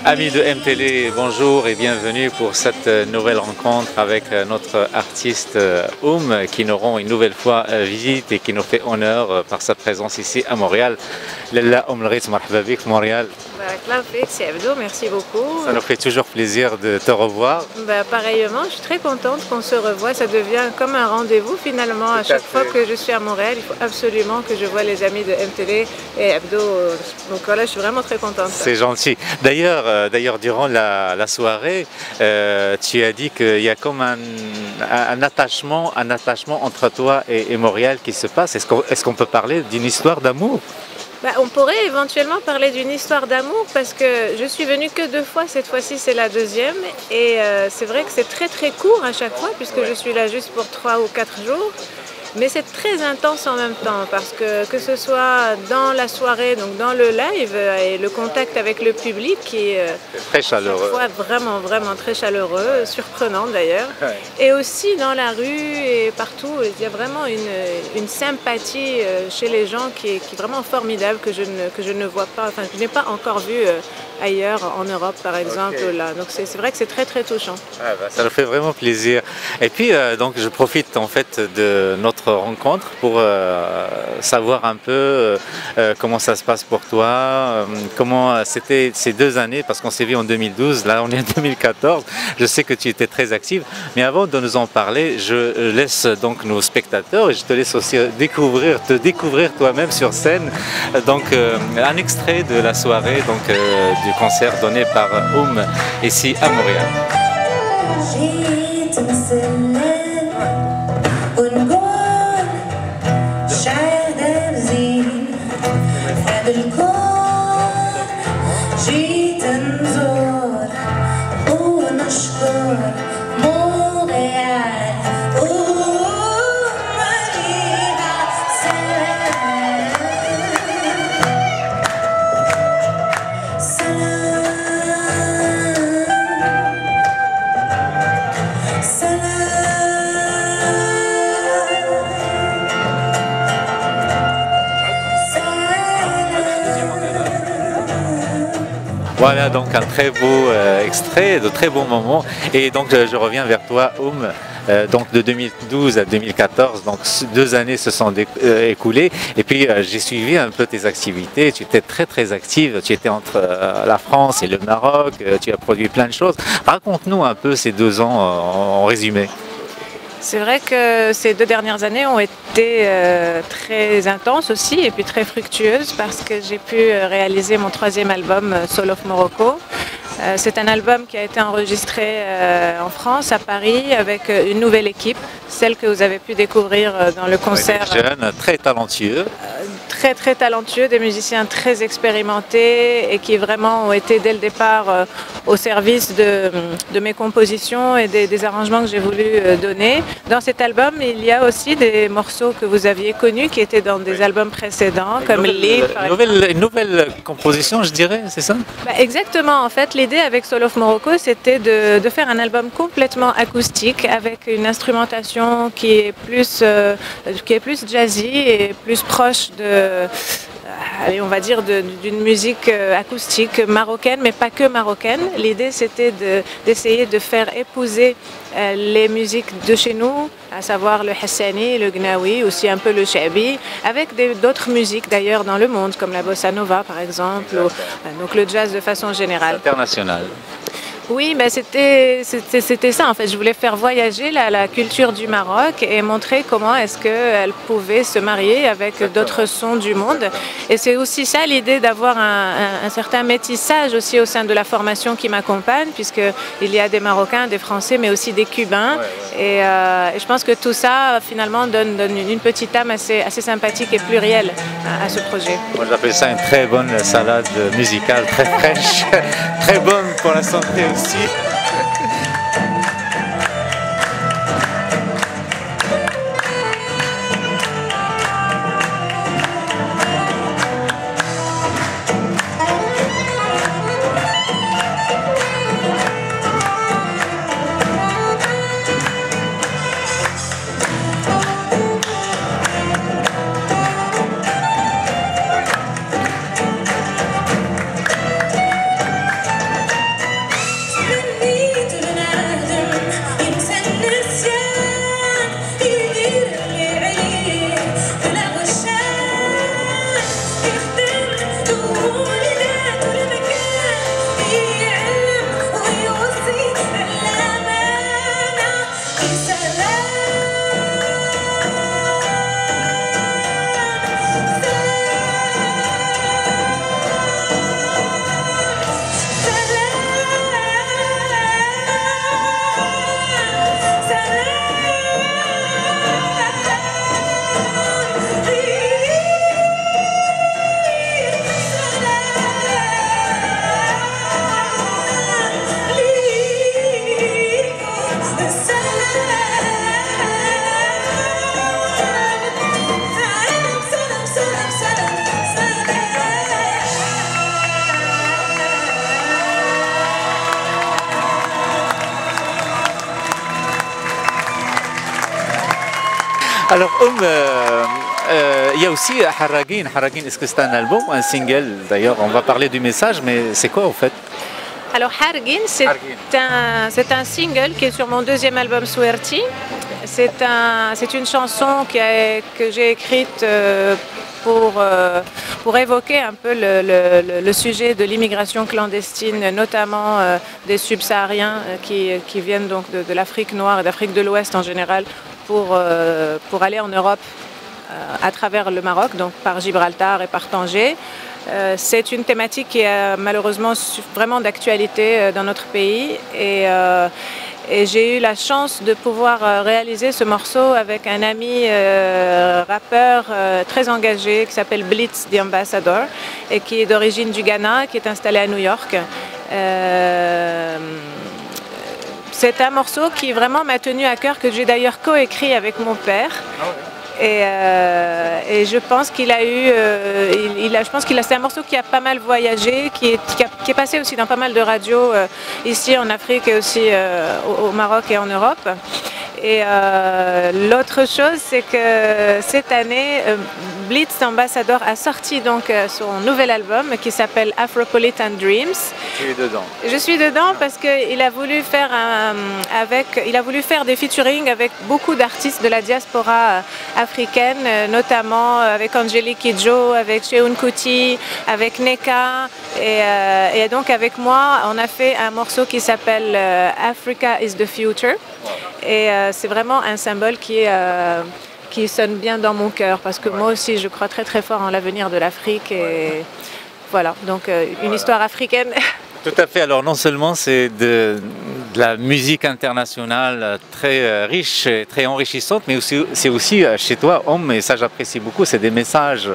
Amis de MTL, bonjour et bienvenue pour cette nouvelle rencontre avec notre artiste qui nous rend une nouvelle fois visite et qui nous fait honneur par sa présence ici à Montréal. Lella Reit, marhaba bik, Montréal. C'est Abdo, merci beaucoup. Ça nous fait toujours plaisir de te revoir. Pareillement, je suis très contente qu'on se revoie. Ça devient comme un rendez-vous finalement. À chaque fois que je suis à Montréal, il faut absolument que je voie les amis de MTL et Abdo. Donc voilà, je suis vraiment très contente. C'est gentil. D'ailleurs, durant la soirée, tu as dit qu'il y a comme un attachement entre toi et Montréal qui se passe. Est-ce qu'on peut parler d'une histoire d'amour? On pourrait éventuellement parler d'une histoire d'amour parce que je suis venue que 2 fois, cette fois-ci c'est la 2e et c'est vrai que c'est très très court à chaque fois puisque je suis là juste pour 3 ou 4 jours. Mais c'est très intense en même temps parce que ce soit dans la soirée, donc dans le live et le contact avec le public qui est très chaleureux, vraiment très chaleureux, surprenant d'ailleurs. Ouais. Et aussi dans la rue et partout, il y a vraiment une sympathie chez les gens qui est vraiment formidable que je ne vois pas, enfin je n'ai pas encore vu ailleurs en Europe par exemple. Okay. Là. Donc c'est vrai que c'est très très touchant. Ça nous fait vraiment plaisir. Et puis donc je profite en fait de notre rencontre pour savoir un peu comment ça se passe pour toi, comment c'était ces 2 années, parce qu'on s'est vu en 2012, là on est en 2014, je sais que tu étais très active, mais avant de nous en parler, je laisse donc nos spectateurs et je te laisse aussi te découvrir toi-même sur scène, donc un extrait de la soirée donc, du concert donné par ici à Montréal. Voilà donc un très beau extrait, de très bons moments. Et donc je reviens vers toi, donc de 2012 à 2014, donc 2 années se sont écoulées. Et puis j'ai suivi un peu tes activités. Tu étais très active. Tu étais entre la France et le Maroc. Tu as produit plein de choses. Raconte-nous un peu ces 2 ans en résumé. C'est vrai que ces 2 dernières années ont été très intenses aussi et puis très fructueuses parce que j'ai pu réaliser mon 3e album Soul of Morocco. C'est un album qui a été enregistré en France, à Paris, avec une nouvelle équipe, celle que vous avez pu découvrir dans le concert. Des jeunes, très talentueux. Très talentueux, des musiciens très expérimentés et qui vraiment ont été dès le départ au service de mes compositions et des arrangements que j'ai voulu donner. Dans cet album, il y a aussi des morceaux que vous aviez connus qui étaient dans des albums précédents, comme Live. Une nouvelle composition, je dirais, c'est ça? Exactement. En fait, l'idée avec Soul of Morocco, c'était de faire un album complètement acoustique avec une instrumentation qui est plus jazzy et plus proche on va dire d'une musique acoustique marocaine, mais pas que marocaine. L'idée c'était d'essayer de faire épouser les musiques de chez nous, à savoir le hassani, le gnawi, aussi un peu le shabi, avec d'autres musiques d'ailleurs dans le monde, comme la bossa nova par exemple, donc le jazz de façon générale. International. Oui, c'était ça en fait. Je voulais faire voyager la culture du Maroc et montrer comment est-ce qu'elle pouvait se marier avec d'autres sons du monde. Et c'est aussi ça l'idée d'avoir un certain métissage aussi au sein de la formation qui m'accompagne, puisqu'il y a des Marocains, des Français, mais aussi des Cubains. Et je pense que tout ça finalement donne une petite âme assez sympathique et plurielle à ce projet. Moi j'appelle ça une très bonne salade musicale, très fraîche, très bonne pour la santé aussi. Alors, il y a aussi Harragin. Harragin, est-ce que c'est un album ou un single? D'ailleurs, on va parler du message, mais c'est quoi au fait? Alors Harragin, c'est un single qui est sur mon deuxième album Suerti. C'est une chanson que j'ai écrite pour évoquer un peu le sujet de l'immigration clandestine, notamment des subsahariens qui viennent donc de l'Afrique noire et d'Afrique de l'Ouest en général pour aller en Europe à travers le Maroc, donc par Gibraltar et par Tanger. C'est une thématique qui est malheureusement vraiment d'actualité dans notre pays et j'ai eu la chance de pouvoir réaliser ce morceau avec un ami rappeur très engagé qui s'appelle Blitz the Ambassador et qui est d'origine du Ghana, qui est installé à New York. C'est un morceau qui vraiment m'a tenu à cœur, que j'ai d'ailleurs coécrit avec mon père. Et je pense qu'il a eu, c'est un morceau qui a pas mal voyagé, qui est passé aussi dans pas mal de radios ici en Afrique et aussi au Maroc et en Europe. Et l'autre chose, c'est que cette année, Blitz Ambassador a sorti donc son nouvel album qui s'appelle Afropolitan Dreams. Tu es dedans. Je suis dedans parce qu'il a voulu faire des featuring avec beaucoup d'artistes de la diaspora africaine, notamment avec Angelique Kidjo, avec Seun Kuti, avec Neka. Et donc avec moi, on a fait un morceau qui s'appelle Africa is the Future. Et c'est vraiment un symbole qui sonne bien dans mon cœur parce que moi aussi je crois très très fort en l'avenir de l'Afrique et voilà, donc une histoire africaine. Tout à fait. Alors non seulement c'est de la musique internationale très riche et très enrichissante, mais c'est aussi chez toi, Homme, et ça j'apprécie beaucoup, c'est des messages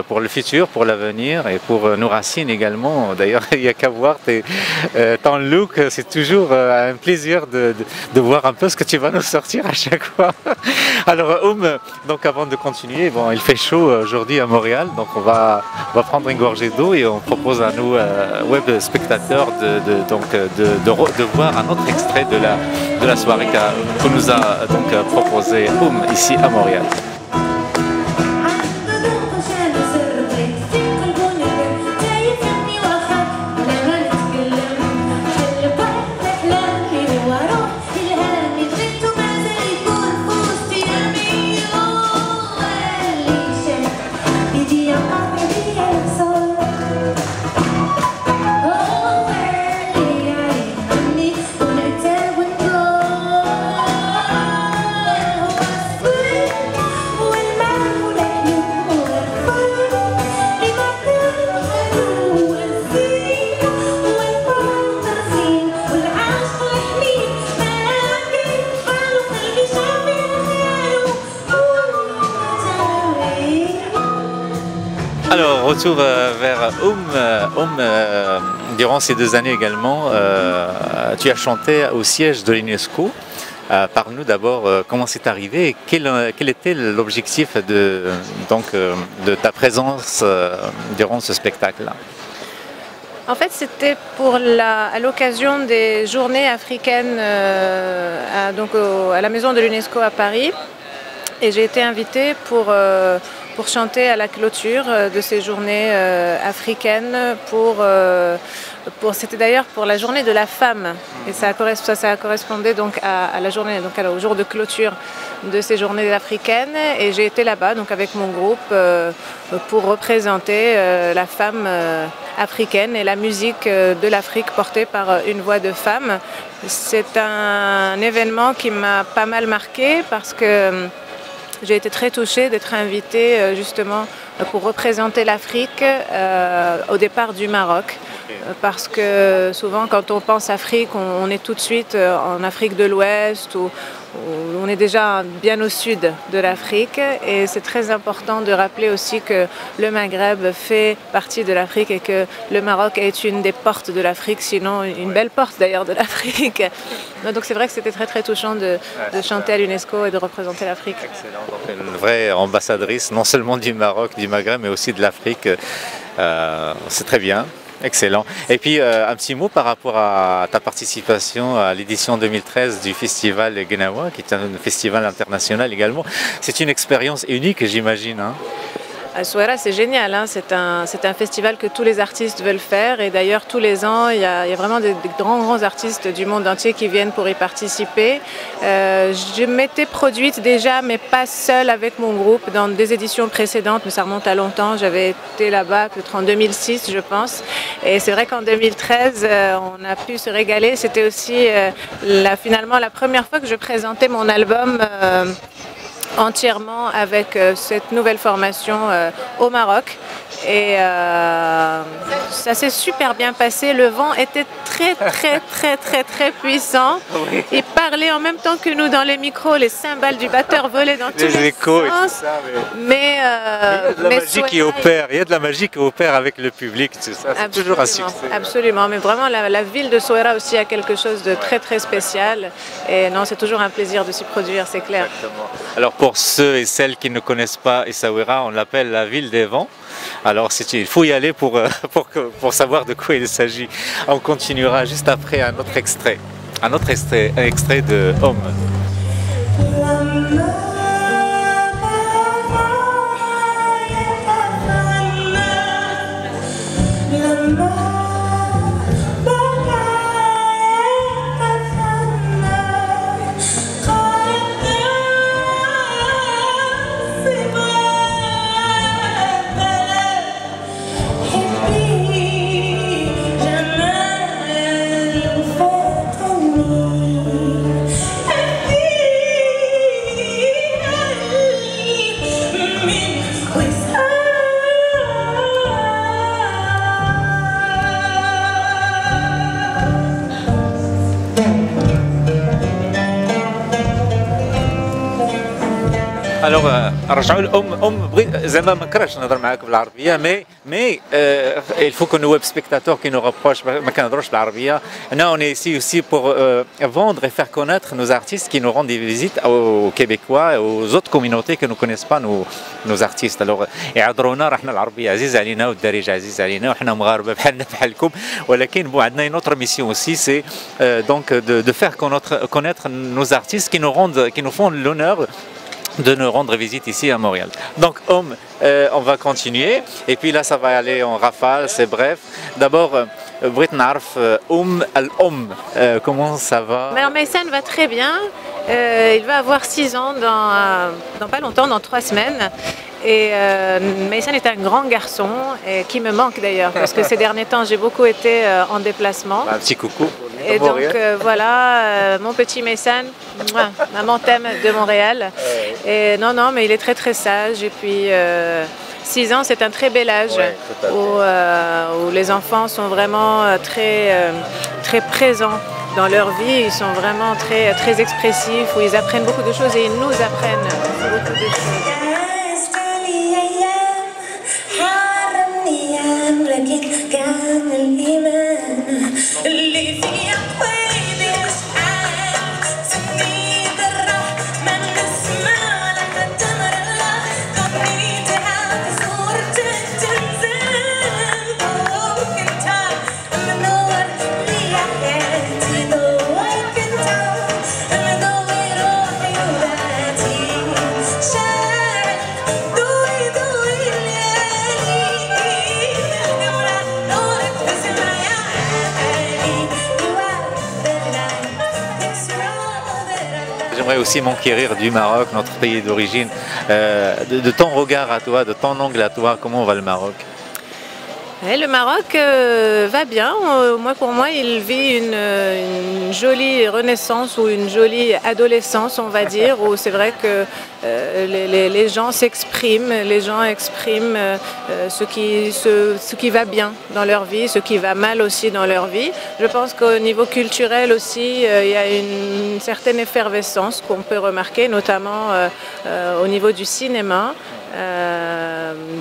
pour le futur, pour l'avenir et pour nos racines également. D'ailleurs, il n'y a qu'à voir ton look, c'est toujours un plaisir de voir un peu ce que tu vas nous sortir à chaque fois. Alors Homme, donc avant de continuer, bon, il fait chaud aujourd'hui à Montréal, donc on va prendre une gorgée d'eau et on propose à nous web spectateurs de voir un autre extrait de la soirée que nous a donc proposé ici à Montréal. Alors, retour vers durant ces 2 années également, tu as chanté au siège de l'UNESCO. Parle-nous d'abord comment c'est arrivé et quel était l'objectif de ta présence durant ce spectacle-là. En fait, c'était à l'occasion des journées africaines à la maison de l'UNESCO à Paris. Et j'ai été invitée pour chanter à la clôture de ces journées africaines. C'était d'ailleurs pour la journée de la femme. Et ça correspondait donc à la journée, donc au jour de clôture de ces journées africaines. Et j'ai été là-bas donc avec mon groupe pour représenter la femme africaine et la musique de l'Afrique portée par une voix de femme. C'est un événement qui m'a pas mal marquée parce que j'ai été très touchée d'être invitée justement pour représenter l'Afrique au départ du Maroc. Parce que souvent quand on pense Afrique, on est tout de suite en Afrique de l'Ouest ou on est déjà bien au sud de l'Afrique. Et c'est très important de rappeler aussi que le Maghreb fait partie de l'Afrique et que le Maroc est une des portes de l'Afrique, sinon une belle porte d'ailleurs de l'Afrique. Donc c'est vrai que c'était très très touchant de chanter à l'UNESCO et de représenter l'Afrique. Excellent, donc une vraie ambassadrice non seulement du Maroc, du Maghreb, mais aussi de l'Afrique. C'est très bien. Excellent. Et puis un petit mot par rapport à ta participation à l'édition 2013 du festival Gnawa, qui est un festival international également. C'est une expérience unique, j'imagine, hein? Souaira, c'est génial, hein. C'est un festival que tous les artistes veulent faire et d'ailleurs tous les ans il y a vraiment des grands artistes du monde entier qui viennent pour y participer. Je m'étais produite déjà mais pas seule avec mon groupe dans des éditions précédentes, mais ça remonte à longtemps. J'avais été là-bas peut-être en 2006 je pense et c'est vrai qu'en 2013 on a pu se régaler. C'était aussi finalement la première fois que je présentais mon album entièrement avec cette nouvelle formation au Maroc et ça s'est super bien passé. Le vent était très puissant. Oui. Il parlait en même temps que nous dans les micros, les cymbales du batteur volaient dans tous les échos sens. Et tout ça, mais il y a de la magie qui opère, il y a de la magie qui opère avec le public, tout ça. C'est toujours un succès. Absolument, mais vraiment la ville de Souaira aussi a quelque chose de très spécial et non, c'est toujours un plaisir de s'y produire, c'est clair. Exactement. Alors pour ceux et celles qui ne connaissent pas Essaouira, on l'appelle la ville des vents. Alors il faut y aller pour savoir de quoi il s'agit. On continuera juste après un autre extrait de Homme. Alors, رجعوا الأم بغيت زعما ما نكرهش نهضر معاك بالعربية mais il faut que nos web spectateurs qui nous reprochent ما كنهضروش بالعربية. Là on est ici aussi pour vendre et faire connaître nos artistes qui nous rendent des visites aux Québécois et aux autres communautés qui ne connaissent pas nos artistes. Alors يعذرونا رحنا العربية عزيزة علينا والدارجة عزيزة علينا وحنا مغاربة بحالنا بحالكم ولكن bon عندنا une autre mission aussi c'est donc de faire connaître nos artistes qui nous font l'honneur de nous rendre visite ici à Montréal. Donc on va continuer et puis là ça va aller en rafale, c'est bref. D'abord, بغيت نعرف comment ça va? Mère Maïsan va très bien. Il va avoir 6 ans dans pas longtemps, dans 3 semaines. Et Maïsan est un grand garçon et qui me manque d'ailleurs parce que ces derniers temps j'ai beaucoup été en déplacement. Un petit coucou. Et donc voilà, mon petit Maïsan, maman t'aime de Montréal. Et non, mais il est très sage. Et puis 6 ans, c'est un très bel âge où les enfants sont vraiment très présents dans leur vie. Ils sont vraiment très expressifs, où ils apprennent beaucoup de choses et ils nous apprennent beaucoup de choses. J'aimerais aussi m'enquérir du Maroc, notre pays d'origine, de ton regard à toi, de ton angle à toi, comment va le Maroc? Le Maroc va bien. Pour moi, il vit une jolie renaissance ou une jolie adolescence, on va dire, où c'est vrai que les gens s'expriment, ce qui va bien dans leur vie, ce qui va mal aussi dans leur vie. Je pense qu'au niveau culturel aussi, il y a une certaine effervescence qu'on peut remarquer, notamment au niveau du cinéma,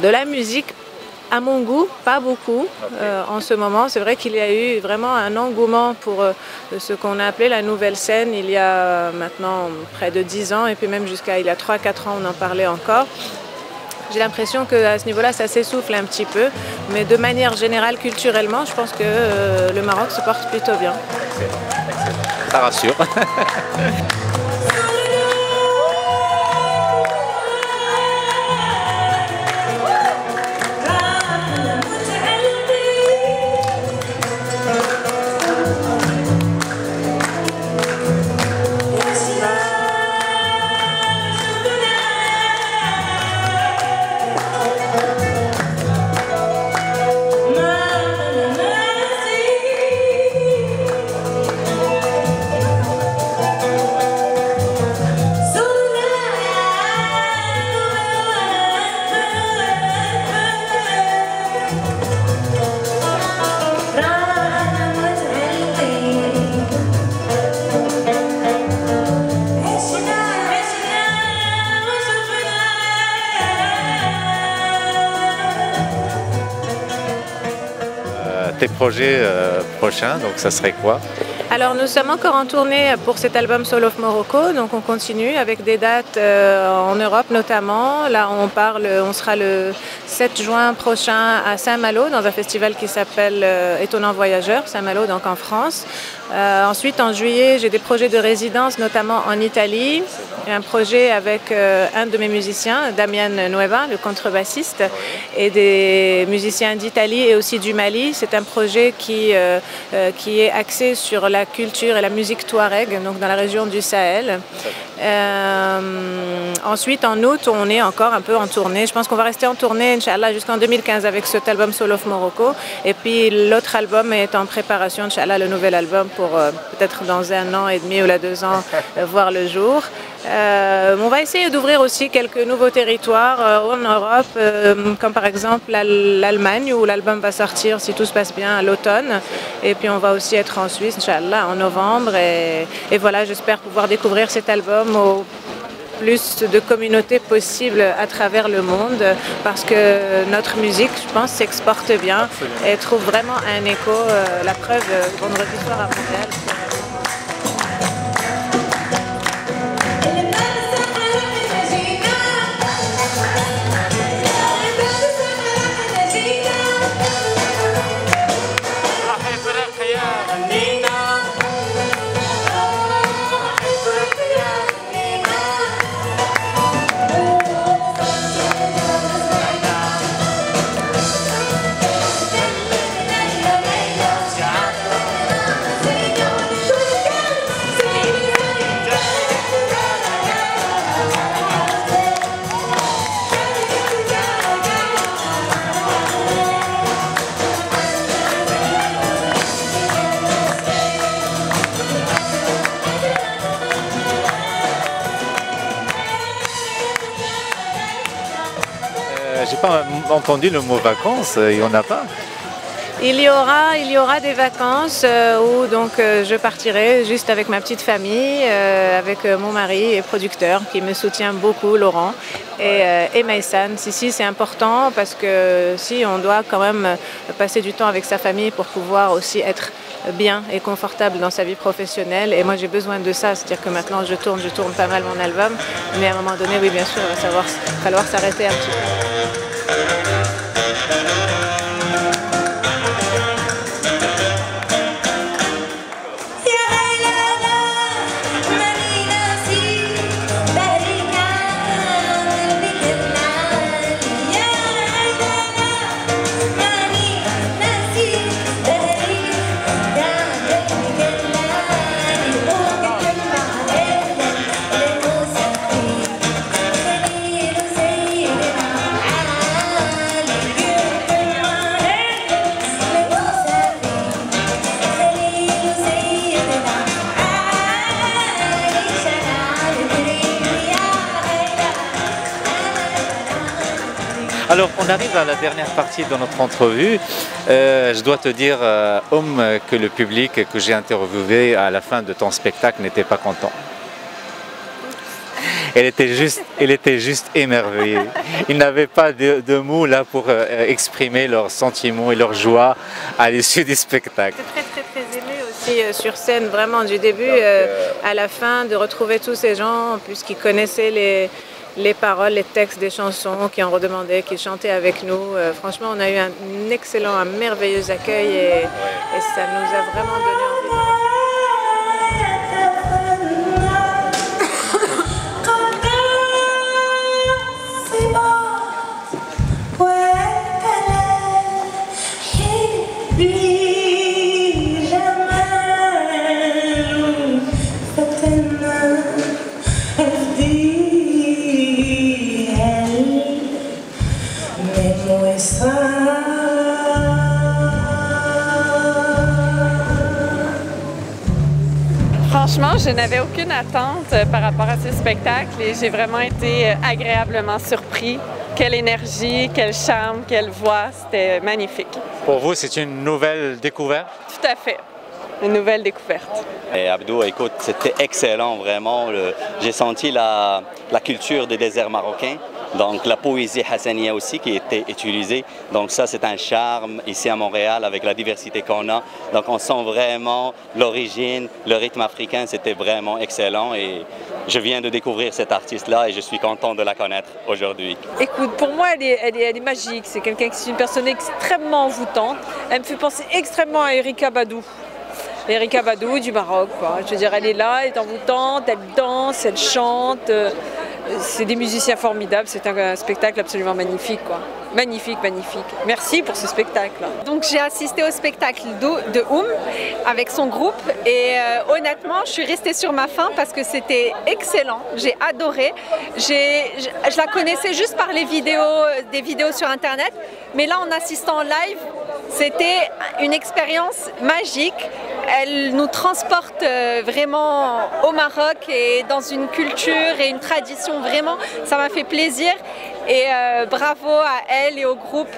de la musique. À mon goût, pas beaucoup en ce moment. C'est vrai qu'il y a eu vraiment un engouement pour ce qu'on a appelé la nouvelle scène il y a maintenant près de 10 ans et puis même jusqu'à il y a 3-4 ans on en parlait encore. j'ai l'impression qu'à ce niveau-là, ça s'essouffle un petit peu. Mais de manière générale, culturellement, je pense que le Maroc se porte plutôt bien. Ça rassure. Tes projets prochains, donc ça serait quoi? Alors nous sommes encore en tournée pour cet album Soul of Morocco, donc on continue avec des dates en Europe notamment. Là on sera le 7 juin prochain à Saint-Malo dans un festival qui s'appelle Étonnant Voyageur, Saint-Malo donc en France. Ensuite en juillet j'ai des projets de résidence notamment en Italie, un projet avec un de mes musiciens, Damian Nueva, le contrebassiste, et des musiciens d'Italie et aussi du Mali. C'est un projet qui est axé sur la culture et la musique touareg, donc dans la région du Sahel. Ensuite, en août, on est encore un peu en tournée. Je pense qu'on va rester en tournée, Inch'Allah, jusqu'en 2015 avec cet album Soul of Morocco. Et puis l'autre album est en préparation, Inch'Allah, le nouvel album pour peut-être dans 1 an et demi ou 2 ans voir le jour. On va essayer d'ouvrir aussi quelques nouveaux territoires en Europe, comme par exemple l'Allemagne où l'album va sortir si tout se passe bien à l'automne. Et puis on va aussi être en Suisse, Inch'Allah, en novembre. Et voilà, j'espère pouvoir découvrir cet album au plus de communautés possibles à travers le monde parce que notre musique, je pense, s'exporte bien et trouve vraiment un écho. La preuve, vendredi soir à Montréal. J'ai pas entendu le mot vacances, il n'y en a pas. Il y aura des vacances où donc je partirai juste avec ma petite famille, avec mon mari et producteur qui me soutient beaucoup, Laurent, et Maïsan. Si c'est important parce que si on doit quand même passer du temps avec sa famille pour pouvoir aussi être bien et confortable dans sa vie professionnelle. Et moi j'ai besoin de ça, c'est-à-dire que maintenant je tourne pas mal mon album, mais à un moment donné, oui bien sûr, il va falloir s'arrêter un petit peu. Alors, on arrive à la dernière partie de notre entrevue. Je dois te dire, que le public que j'ai interviewé à la fin de ton spectacle n'était pas content. Elle était juste émerveillée. Ils n'avaient pas de mots là pour exprimer leurs sentiments et leur joie à l'issue du spectacle. J'étais très émue aussi sur scène, vraiment du début à la fin, de retrouver tous ces gens, en plus qui connaissaient les paroles, les textes des chansons, qui ont redemandé, qui chantaient avec nous. Franchement, on a eu un excellent, un merveilleux accueil et ça nous a vraiment donné envie de... Franchement, je n'avais aucune attente par rapport à ce spectacle et j'ai vraiment été agréablement surpris. Quelle énergie, quel charme, quelle voix, c'était magnifique. Pour vous, c'est une nouvelle découverte? Tout à fait, une nouvelle découverte. Et Abdou, écoute, c'était excellent vraiment. J'ai senti la culture des déserts marocains. Donc la poésie hassania aussi qui était utilisée. Donc ça c'est un charme ici à Montréal avec la diversité qu'on a. Donc on sent vraiment l'origine, le rythme africain, c'était vraiment excellent et je viens de découvrir cet artiste-là et je suis content de la connaître aujourd'hui. Écoute, pour moi elle est magique, c'est une personne extrêmement envoûtante. Elle me fait penser extrêmement à Erykah Badu. Erykah Badu du Maroc, quoi. Je veux dire, elle est là, elle est envoûtante, elle danse, elle chante. C'est des musiciens formidables, c'est un spectacle absolument magnifique, quoi. Magnifique, magnifique. Merci pour ce spectacle. Donc j'ai assisté au spectacle de avec son groupe et honnêtement je suis restée sur ma faim parce que c'était excellent, j'ai adoré. Je la connaissais juste par des vidéos sur internet, mais là en assistant en live, c'était une expérience magique. Elle nous transporte vraiment au Maroc et dans une culture et une tradition vraiment, ça m'a fait plaisir et bravo à elle et au groupe,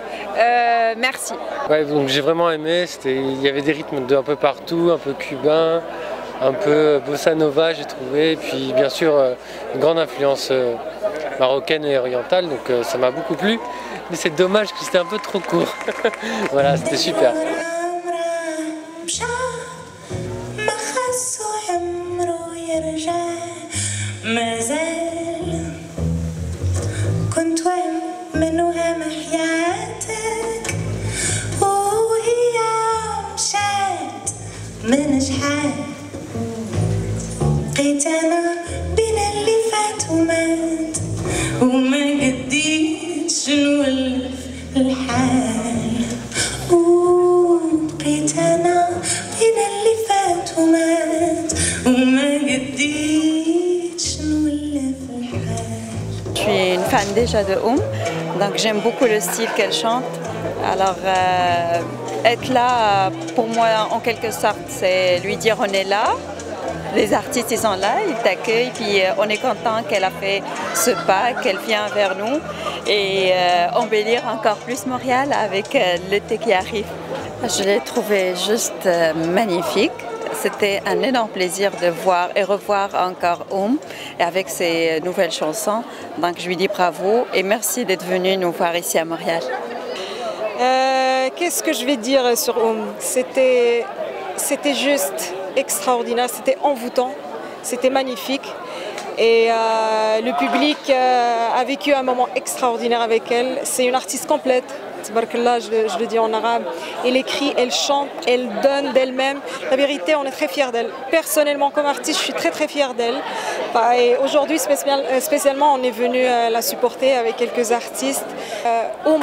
merci. Ouais, donc j'ai vraiment aimé, il y avait des rythmes un peu partout, un peu cubain, un peu bossa nova j'ai trouvé, et puis bien sûr une grande influence marocaine et orientale, donc ça m'a beaucoup plu, mais c'est dommage que c'était un peu trop court. Voilà, c'était super. من شحال بقيت انا بين اللي فات ومات وما قديت شنو الحال بقيت انا بين اللي فات ومات وما قديت شنو الحال. Je suis une fan déjà de donc j'aime beaucoup le style qu'elle chante. Alors être là, pour moi, en quelque sorte, c'est lui dire on est là. Les artistes, ils sont là, ils t'accueillent, puis on est content qu'elle a fait ce pas, qu'elle vient vers nous et embellir encore plus Montréal avec l'été qui arrive. Je l'ai trouvé juste magnifique. C'était un énorme plaisir de voir et revoir encore avec ses nouvelles chansons. Donc je lui dis bravo et merci d'être venu nous voir ici à Montréal. Qu'est-ce que je vais dire sur C'était juste extraordinaire, c'était envoûtant, c'était magnifique. Et le public a vécu un moment extraordinaire avec elle. C'est une artiste complète. Tabarakallah, je le dis en arabe. Elle écrit, elle chante, elle donne d'elle-même. La vérité, on est très fiers d'elle. Personnellement, comme artiste, je suis très très fière d'elle. Et aujourd'hui, spécialement, on est venu la supporter avec quelques artistes.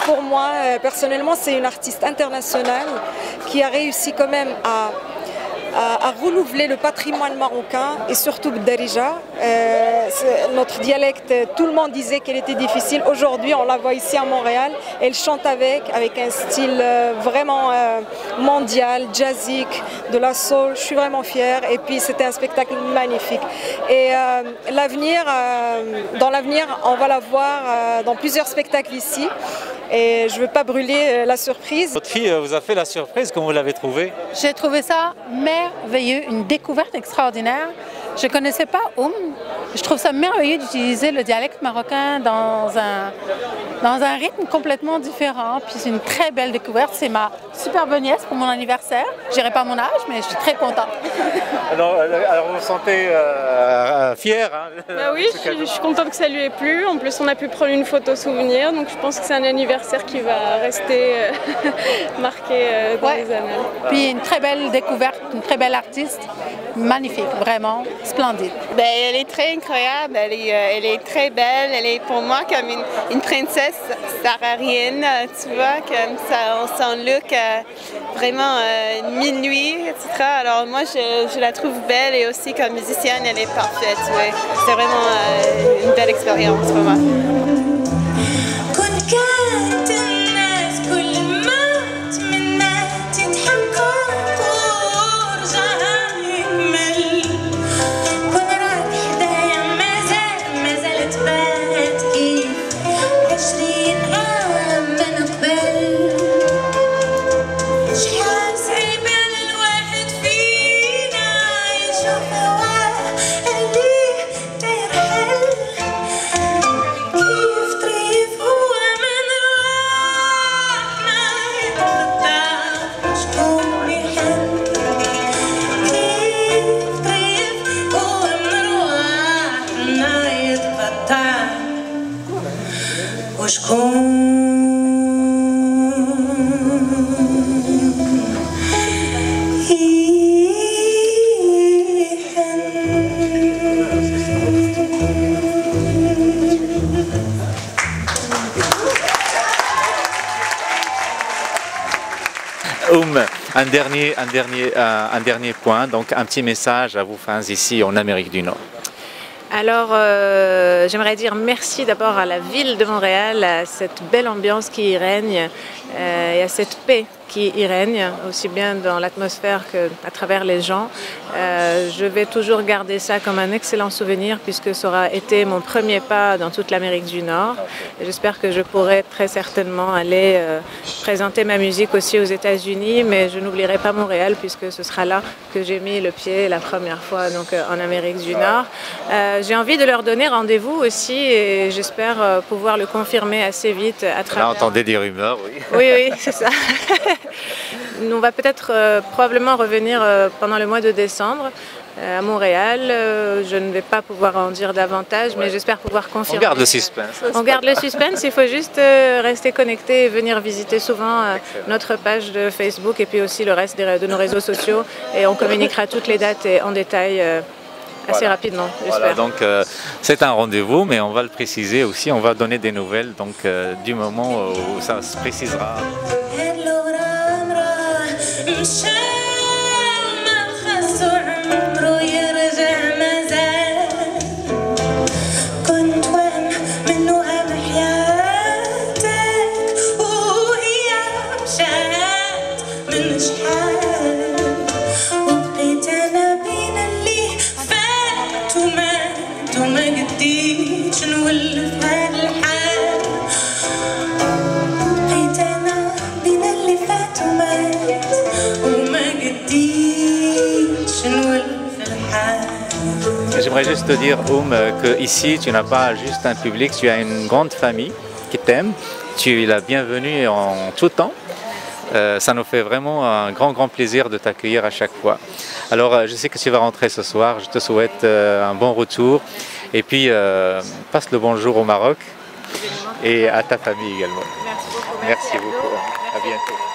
Pour moi, personnellement, c'est une artiste internationale qui a réussi quand même à renouveler le patrimoine marocain et surtout Darija. Notre dialecte, tout le monde disait qu'elle était difficile. Aujourd'hui, on la voit ici à Montréal. Elle chante avec un style vraiment mondial, jazzique, de la soul. Je suis vraiment fière. Et puis, c'était un spectacle magnifique. Et dans l'avenir, on va la voir dans plusieurs spectacles ici. Et je ne veux pas brûler la surprise. Votre fille vous a fait la surprise, comment vous l'avez trouvée? J'ai trouvé ça merveilleux, une découverte extraordinaire. Je ne connaissais pas Je trouve ça merveilleux d'utiliser le dialecte marocain dans un rythme complètement différent. Puis c'est une très belle découverte. C'est ma superbe nièce pour mon anniversaire. Je dirais pas mon âge, mais je suis très contente. Alors vous vous sentez fière, hein, bah oui, je suis contente que ça lui ait plu. En plus, on a pu prendre une photo souvenir. Donc je pense que c'est un anniversaire qui va rester marqué dans les annales. Puis une très belle découverte, une très belle artiste. Magnifique, vraiment splendide. Ben, elle est très incroyable, elle est très belle, elle est pour moi comme une princesse saharienne, tu vois, comme ça, son look vraiment minuit, etc. Alors moi je la trouve belle et aussi comme musicienne elle est parfaite, ouais. C'est vraiment une belle expérience pour moi. Un dernier point, donc un petit message à vos fans ici en Amérique du Nord. Alors, j'aimerais dire merci d'abord à la ville de Montréal, à cette belle ambiance qui y règne et à cette paix qui y règne, aussi bien dans l'atmosphère qu'à travers les gens. Je vais toujours garder ça comme un excellent souvenir puisque ça aura été mon premier pas dans toute l'Amérique du Nord. J'espère que je pourrai très certainement aller présenter ma musique aussi aux États-Unis, mais je n'oublierai pas Montréal puisque ce sera là que j'ai mis le pied la première fois donc, en Amérique du Nord. J'ai envie de leur donner rendez-vous aussi et j'espère pouvoir le confirmer assez vite à travers... Là, entendez des rumeurs, oui. Oui, c'est ça. On va peut-être probablement revenir pendant le mois de décembre à Montréal. Je ne vais pas pouvoir en dire davantage, mais j'espère pouvoir confirmer. On garde le suspense. On garde le suspense, il faut juste rester connecté et venir visiter souvent notre page de Facebook et puis aussi le reste de nos réseaux sociaux et on communiquera toutes les dates et en détail assez rapidement, j'espère. Voilà, donc c'est un rendez-vous, mais on va le préciser aussi, on va donner des nouvelles donc, du moment où ça se précisera. J'aimerais juste te dire, que ici tu n'as pas juste un public, tu as une grande famille qui t'aime. Tu es la bienvenue en tout temps. Ça nous fait vraiment un grand plaisir de t'accueillir à chaque fois. Alors je sais que tu vas rentrer ce soir, je te souhaite un bon retour. Et puis passe le bonjour au Maroc et à ta famille également. Merci beaucoup. Merci beaucoup. À bientôt.